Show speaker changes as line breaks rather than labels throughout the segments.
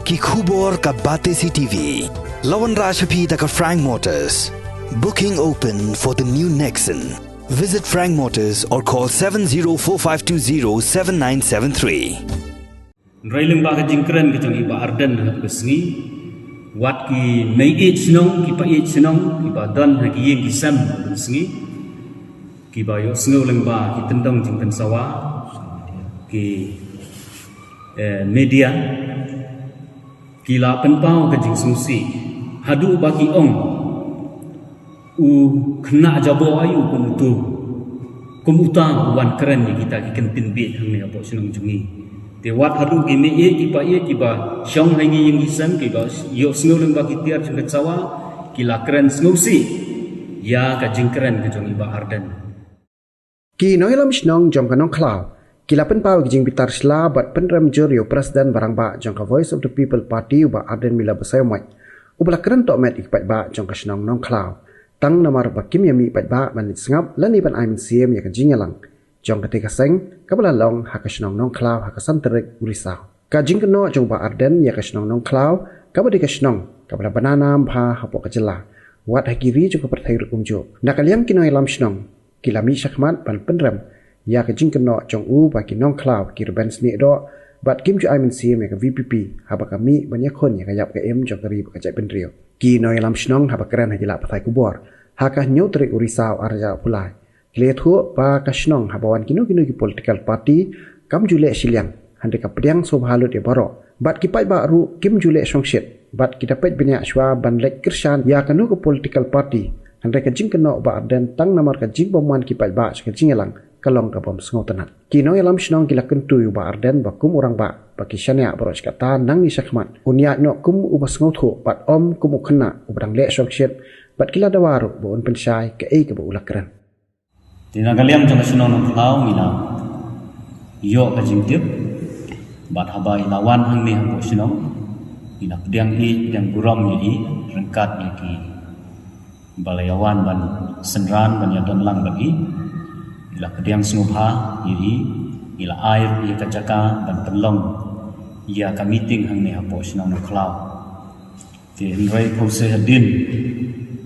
ki khubor ka bate CTV. Lawan Rajaphi ka Frank Motors. Booking open for the new Nexon. Visit Frank Motors or call 7045207973.
Railing baga jingkran ke jong iba ardan ha besngi wat ki nei e chnong ki pa e chnong iba dan ha ki yeng ki sam besngi ki ba yo sngo leng ba ki tendong jing pen sawa ki media ki la pen pau ke jing sungsi hadu ba ki ong u khna jabo ayu kum utang wan keren ni kita ki kentin bit hang ne abo chnong jungi te wat hadu ki me ki ba shong hangi yang isam ki ba yo sngo leng ba ki tiar chung cawa ki la kren sngo si ya ka jingkren ke jong iba ardan
ki noilam snong jom kanong klaw ki la pen pau ki jing bitar sla bat penram jorio presiden barang ba jong ka voice of the people party ba ardan mila basay mai ubla kren to met ikpat ba jong ka snong nong klaw tang namar ba kim yami pat ba man sngap lani ban aimin siem ya ka jingalang jong ketika seng kabala long hakasnong nong klaw hakasan terik urisau ka jingkeno jong ba arden ya kasnong nong klaw kabadi kasnong kabala bananam pha hapo kajela wat hakiri jong perthai rukumjo nakaliam kinoi lam snong kilami shakmat ban penram ya ka jingkeno jong u ba kinong klaw kirban sni do bat kim ju aimin sim ya ka VPP haba kami banyak kon ya kayap ka em jong kari ka jai pendrio kinoi lam snong haba keren hajila pathai kubor hakah nyau terik urisau arja pulai Klethu pa kasnong habawan kinu ki political party kam jule siliang hande ka pediang sobhalut e baro bat ki pai ba ru kim jule songshit bat ki dapat benya shwa ban lek kirshan ya kanu ko political party hande ka jingkeno ba den tang namar ka jing bomwan ki pai ba ka jingelang kalong ka bom sngo tanat kino yalam snong ki laken tu ba arden ba kum orang ba ki shania baro kata nang ni sakmat unya no kum u basngo thu bat om kum khna u brang le songshit bat kila dawaru bon pensyai ke e ke ba ulakran
tinagaliam jong kasnong nong klaw mila yo ka jingtip bat habai lawan hang ni hang sinong ina pediang yang guram ni rengkat ni ki balayawan ban senran ban yadon lang bagi ila pediang sngupha iri ila air ia kajaka ban pelong ia ka meeting hang ni hapo sinong nong klaw ti rai phose hadin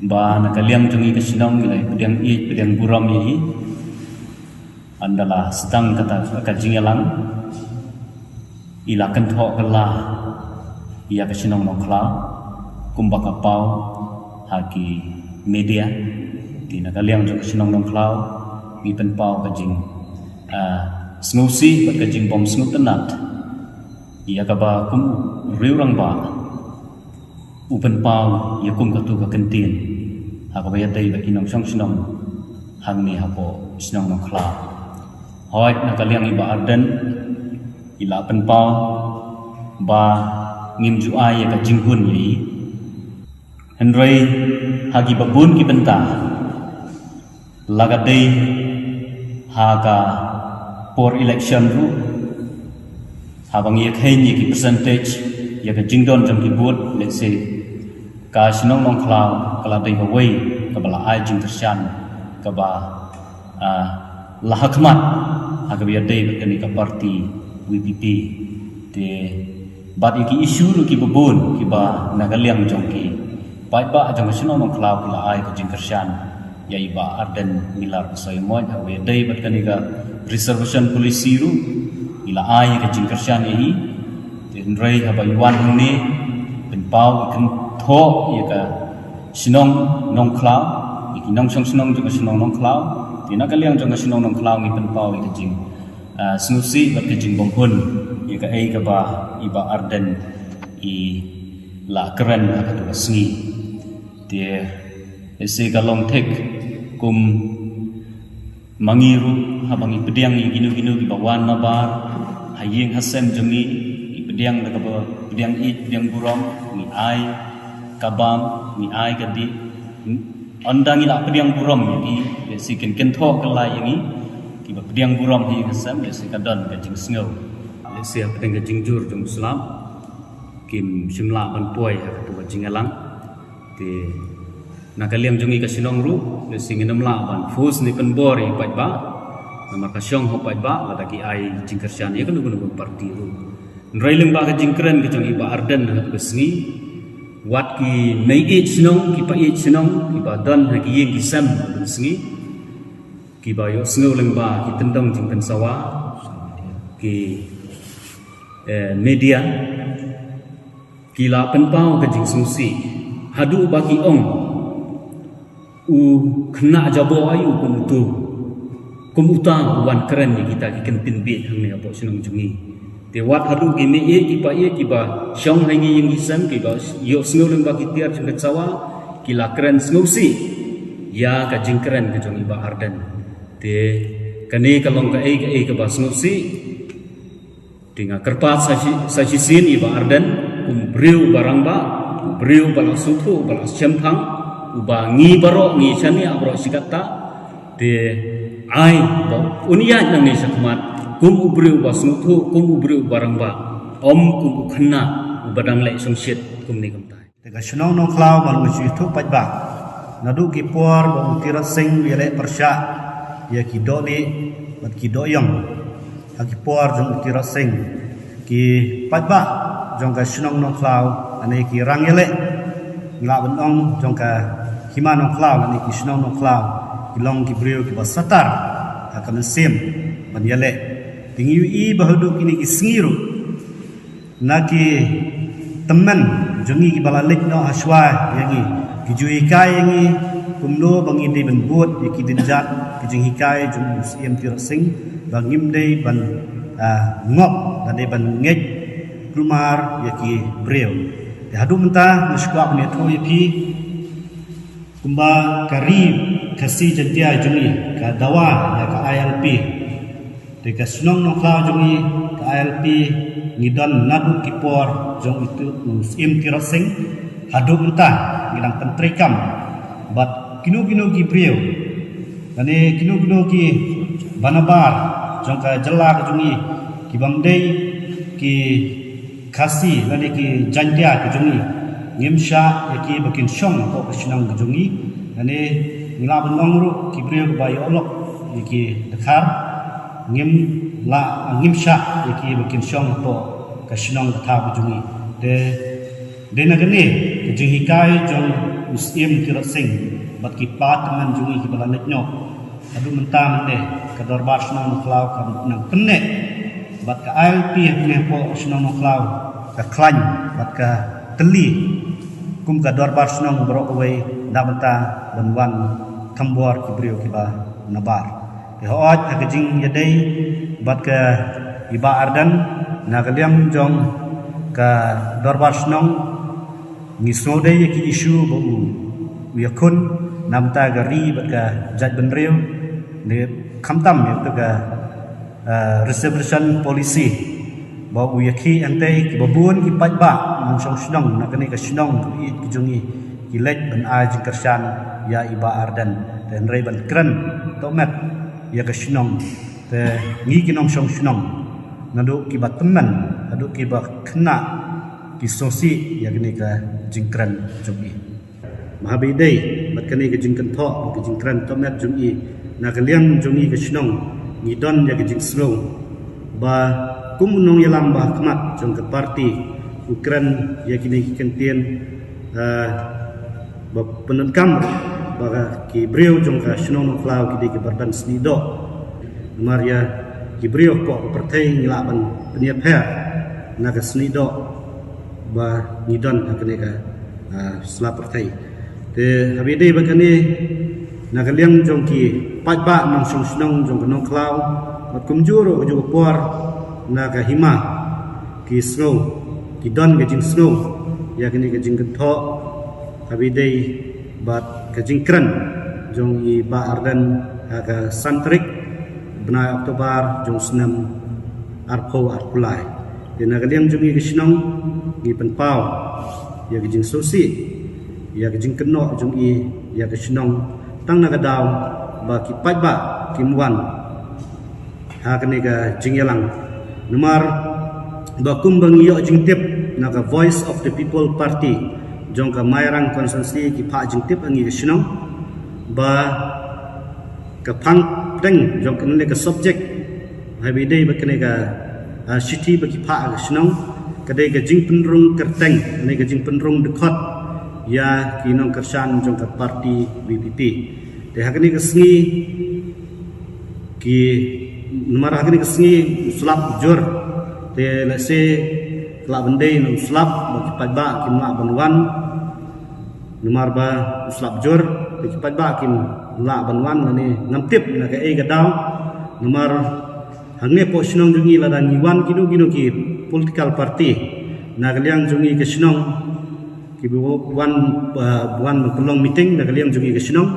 ba nakaliam jungi kasinong ila pediang guram ni andalah sedang kata kajingelang ila kentho kala ia kasinong nongkla kumba kapau haki media di nakaliang jung kasinong nongkla mi penpau kajing snusi bat kajing bom snu tenat ia kaba kum riurang ba upen pau ia kum katu ka kentin hakaba ya dai ba kinong song sinong hang ni hapo sinong nongkla hoi nakaliang iba arden ila penpau ba ngimju ay ka jinghun yi henrei hagi babun ki benta lagadei haga for election ru habang ye khain ye ki percentage ye ka jingdon jam ki bot let's say ka sinong nong khlaw kala dei ba wei ka bala ai jing tersyan ka ba lahakmat hagabiya dei kani ka party VPP te bat iki isu ru ki babun ki ba nagaliang jongki pai ba jong sino nong klaw kila ai ka jingkersyan ya iba arden milar soy mon hawe dei bat kani ka reservation policy ru ila ai ka jingkersyan hi te nrei haba yuan ni pen pau ikan tho ya ka sinong nong klaw iki nong song sinong jong sinong nong klaw tina kaliang jong kasinong nong klaw ngi penpau i kajing snusi bat kajing bonghun i ka ai ka ba iba arden i la keren ka tu sngi te ese ka long tek kum mangiru habang i pediang i ginu ki bawan nabar hayeng hasem jongi i pediang ka ba pediang buram ni ai kabam ni ai kadi andang ila pediang buram ni si ken tho kalai ni ki ba pediang buram hi kasam si kadon ka jing sngo si pediang ka jingjur jong islam kim simla ban poi ha tu jing alang te nakaliam jongi ka sinong ru si nginam la ban fus ni pen bori pai ba nama ka syong ho pai ba la ki ai jing kersyan ya kan parti ru Nrailing ba ka jingkren ka jong iba arden ha ka sngi wat ki nei e chnong ki pa e chnong ki ba dan ha ki yeng ki sam ka sngi ki ba yo sngo leng ba ki tendong jing kan sawa ki media ki la pen pau ka jing sungsi hadu ba ki ong u kena jabo ayu kum utang wan keren ni kita ki kentin bit hang ni apo chnong jungi te wat hadu ki me e ki ba shong hangi yeng isam ki ba yo sngo leng ba ki tiar jing cawa ki la keren sngo si ya ka jing keren ka jong iba arden te kane ka long ka e ka ba sngo si tinga kerpat sa sin iba arden briu barang ba briu bala sutu bala chempang uba ngi baro ngi chani abro sikata te ai ba unia nang ni sakmat kum ubriu ba smutu kum ubriu barang ba om kum khna ubadang lai songshit kum ni kum tai
te ga shnong no klau ban mu chi thuk paj ba nadu ki por ba utira sing yele persha ya ki doli bat ki doyong ha ki por jong utira sing ki paj ba jong ga shnong no klau ane ki rang yele ngla ban ong jong ka hima no klau ane ki shnong no klau ki long ki briu ki ba satar ha kam sim ban yele tinggi i bahuduk ini isngiru naki teman jungi ki balalik no aswa yangi ki jui kai yangi kumno bangi de ben buat ki dinjat ki jing hikai jung sim tir sing bangim de ban ngop dan de ban ngej klumar yaki breu de hadu menta muskwa ne tho yapi kumba kari kasi jantia jungi ka dawa ya ka ILP Teka senong no klau jongi ke ALP ngidon nadu kipor jong itu im kirosing hadu entah ngidang pentrikam bat kinu ki brio dane kinu ki banabar jong ka jela jongi ki bangdei ki khasi dane ki jantia ki jongi ngimsha yaki bakin shong ko senong jongi dane ngila benongru ki brio ba yolok yaki dekhar ngim sha yaki bakin shong to ka shnong tha bujungi de nagane ke jing hikai jong musim kirat sing bat ki pat man jungi ki balanit nyo adu mentam de ka darbar shnong klau ka nang penne bat ka ILP ne po shnong klau ka klan bat ka teli kum ka darbar shnong bro away da banta banwan thambor ki brio ki ba nabar hoat agajing yadai bat ke iba ardan nagaliam jong ka darbar snong ngisode yaki isu bu yakun namta gari bat ka jaj benreu de khamtam yak ka reservation policy ba yaki ante ki babun ki patba mang song snong nakani ka snong ki jungi ki lek ban a jing kersan ya iba ardan dan rei ban kran tomat ya ka shnong te ngi kinong shong shnong nadu ki ba teman nadu ki ba khna ki sosi ya gni ka jingkran jumi mahabidei bat kani ka jingkan tho ka jingkran tomet jumi na ka liang jumi ka shnong ngi don ya ka jing slow ba kumunong yalam ba khmat jong ka parti ukran ya kini kentien ba penenkam baga ki brio jong ka shnong klau ki de bardan snido maria ki brio po pertai ngilaban peniap her naga snido ba nidon akane ka sla pertai te habide bakane naga liang jong ki patba nang shnong jong ka nong klau mat kumjuro jo por naga hima ki snow ki don ga jing snow ya kini ka jing tho habide bat kajingkran jong i ba ardan aga santrik bna Oktober jong snam arpo arpulai de nagaliam jong i gisnong i penpau ya gijing sosi ya gijing keno jong i ya gisnong tang nagadaw ba ki pajba kimwan ha kane ga jingyalang numar ba kumbang yo jingtip naga voice of the people party jong ka mayrang konsensi ki pha jing tip angi shnong ba ka phang teng jong kan le ka subject habidei ba kane ka city bagi pak ke senong kadai ke jing penrung kerteng ne ke jing penrung dekot ya kinong kersan jong ke parti VPP de hakni ke sengi ki nomor hakni ke sengi sulap jur de lese kelak bendai nang sulap bagi pajba ki melak banwan nomor ba sulap jur bagi pajba ki melak banwan ni ngamtip na ke gadau nomor hangne po sinong jungi la dan iwan kinu ki political party na kaliang jungi ke sinong ki buan pelong meeting na kaliang jungi ke sinong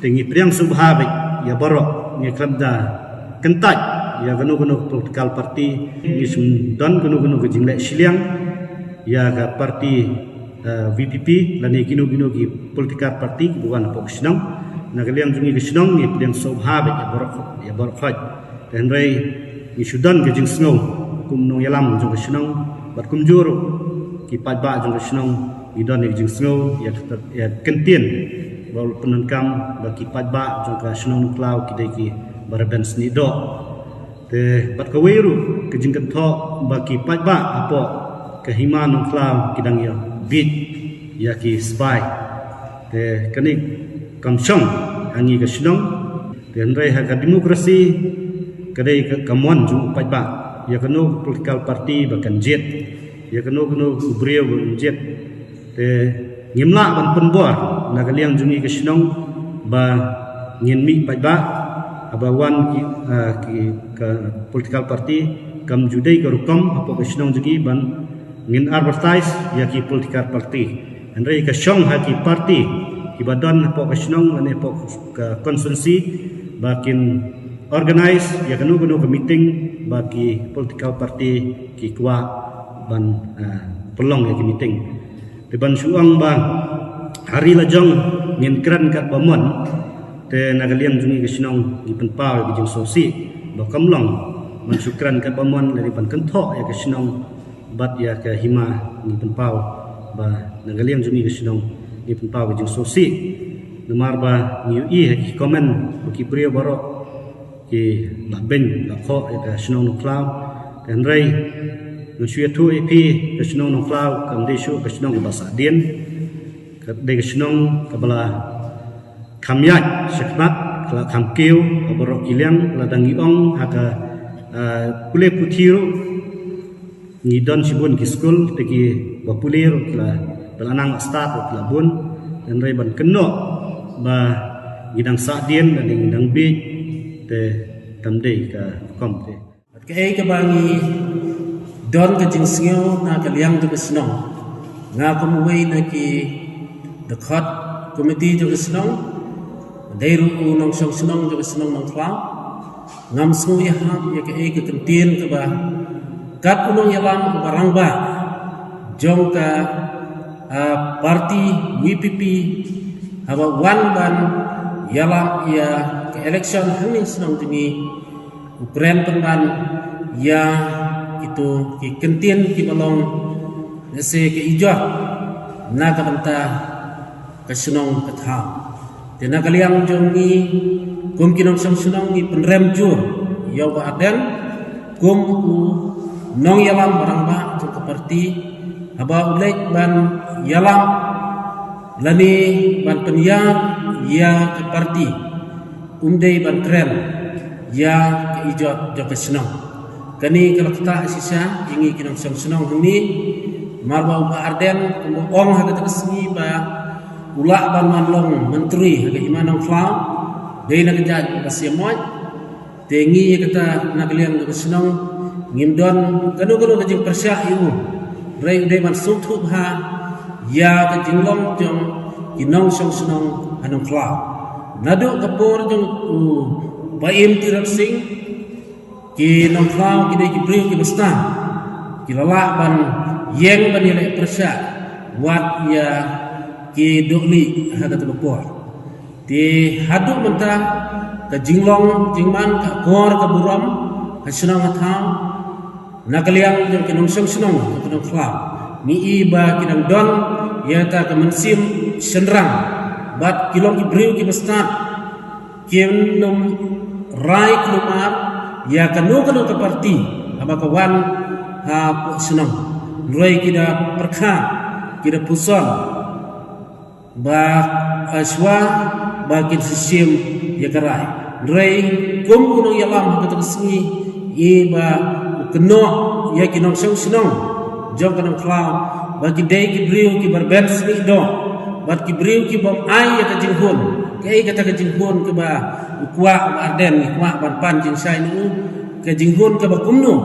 tengi priang subhabe ya borok ni krabda kentai ya ganu political party ni sundan ganu ke jingle siliang ya ga party VPP la ni kinu ki political party buan po sinong na kaliang jungi ke sinong ni priang subhabe ya borok khaj dan rai ni sudan ke jing snow kum no yalam jong ke snow bat kum juru ki pajba jong ke snow idon ke jing snow ya kentien bal penankam bagi pajba jong ke snow klau ki dai ki baraban sni do te bat ka weru ke jing kentho bagi pajba apo ke hima no klau kidang ya bit ya ki spy te kani kamsong angi ke snow dan rai ha demokrasi kadai kamuan ju pajba ya kanu political party bahkan jet ya kanu ubriyo jet te ngimla ban penbor na kaliang jungi ke sinong ba ngin mi pajba abawan ki ke political party kam judai ke rukom apa ke sinong jungi ban ngin advertise ya ki political party andai ke syong ha ki party ki badan apa ke sinong ane apa ke konsensi bakin organize ya kanu ke meeting bagi political party ki kwa ban pelong ya ki meeting de ban suang ba hari lajong ngin kran kat bamon te nagaliang jungi ke sinong di penpau ke jing sosi ba kamlong man sukran kat bamon dari ban kentho ya ke sinong bat ya ke hima ni penpau ba nagaliang jungi ke sinong di penpau ke jing sosi nomar ba ni ki komen ki brio baro ki la ben la kho eta snow no cloud dan rai no shue tu ep ke snow no cloud kam de shu ke snow ba sa dien ke de ke snow ka bala kamyat sekmat kala kam keu aboro kiliang la dangi ong haka kule puthiru ni don sibun ki school te ki ba pulir kala belanang start kala bun dan rai ban keno ba gidang sa dien dan gidang bi te tamdei ka kom te
ke ke bangi don ke jing sngeu na ka liang de snong nga kom wei na ki the court committee de snong dei ru nong song snong de snong nong kla ngam smu ya ha ya ke kentien ke ba kat unong yalam barang ba jong ka party VPP hawa wan ban yalam ya ke election hamin senang tinggi ukren pengan ya itu ki kentien ki balong nese ke ijo na ka banta ke senang ke tha tena kaliang jongi kum kinong sang senang ni penrem jur ya ba aden kum u nong yalam barang ba jong ke parti haba ulek ban yalam lani ban penya ya ke parti umdei ban kren ya ke ijot jo ke senong kani kalau kita sisa ingi kinong sang senong ni marba uba arden kumbo ong ha ke sengi ba ula ban manlong menteri ha ke imanong flau dei na kejad ba siamoy tengi kata nakaliang ke senong ngimdon kanu ke jing persya iu rei dei ban suthu ha ya ke jinglong jong kinong sang senong anong flau nadu kapur jong baim tirap sing ki nong flau ki dei ki priu ki bestan ki lala ban yeng ban ile persya wat ya ki dokli hadat kapur ti hadu menta ka jinglong jingman ka kor ka buram ka senong athang nakaliang jong kinong sang senong kinong flau ni iba kinang don ya ta ka mensim senrang bat kilong ki briu ki bestat kiem nom rai kelumar ya kanu ke parti abakawan ha senang roi kita perkha kita puson ba aswa ba kin sistem ya karai roi kum unong yalam ka tsingi i ba keno ya kinong senang jom kanang klau bagi dai ki brio ki barben sni do bat ki brio ki bom ai ya ka jinghun kai kata ka jinghun ke ba ukwa arden ukwa ban pan jing sai nu ka jinghun ke ba kumno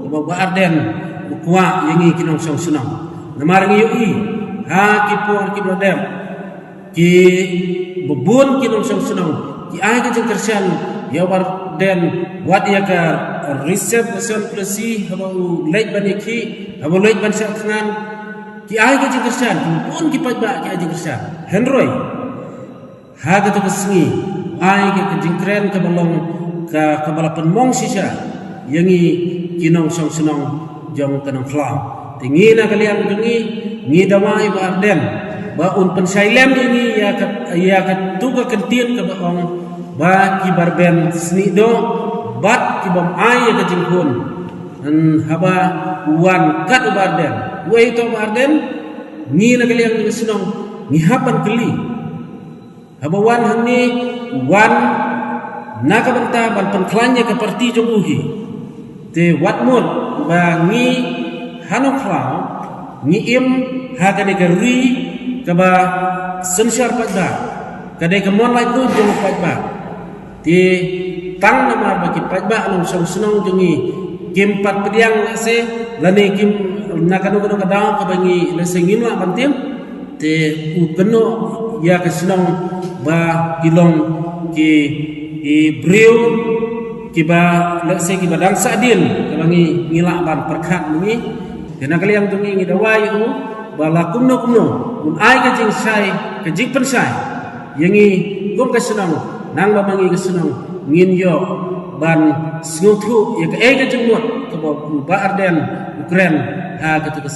ke ba arden ukwa yangi kinong song sunang namar ngi yu ha ki por ki brodem ki bubun kinong song sunang ki ai ka jing kersian ya bar den wat ya ka reserve person presi haba leit ban iki haba leit ban sa khangan ki ai ka jing kersian bubun ki pajba ki ai jing kersian henroi ha ka to kesengi ai ka jing kren ka balong ka balapan mong sisa yangi kinong song sunang jong kanang klau tingi na kalian dungi ngi damai ba arden ba un pensailem ini ya ka tuga kentien ka baong ba ki barben sni do bat ki bom ai ka jinghun an haba wan kat barden we to barden ngi na kalian ngi sunong ngi hapan keli haba wan hani wan naka banta ban penklanya ke parti joguhi te watmut ba ngi hanok klau ngi im ha ka negeri ka ba sensyar pada ka de ka mon lai tu jong pada ti tang nama bagi pada alung song senong jongi kim pat pediang se lani kim nakanu kanu kadang ka bangi lese ngimla bantim te u keno ya ka senong ba kilong ki brio kiba lese kiba dang sadil kabangi ngilak ban perkhat ni dena kalian tungi ngi dawai u bala kumno un ai ka jing sai ka jing pensai yangi gom ka senang nang ba mangi ka senang ngin yo ban snuthu ya ka e ka jing mot ka ba arden ukren ha ka tu ka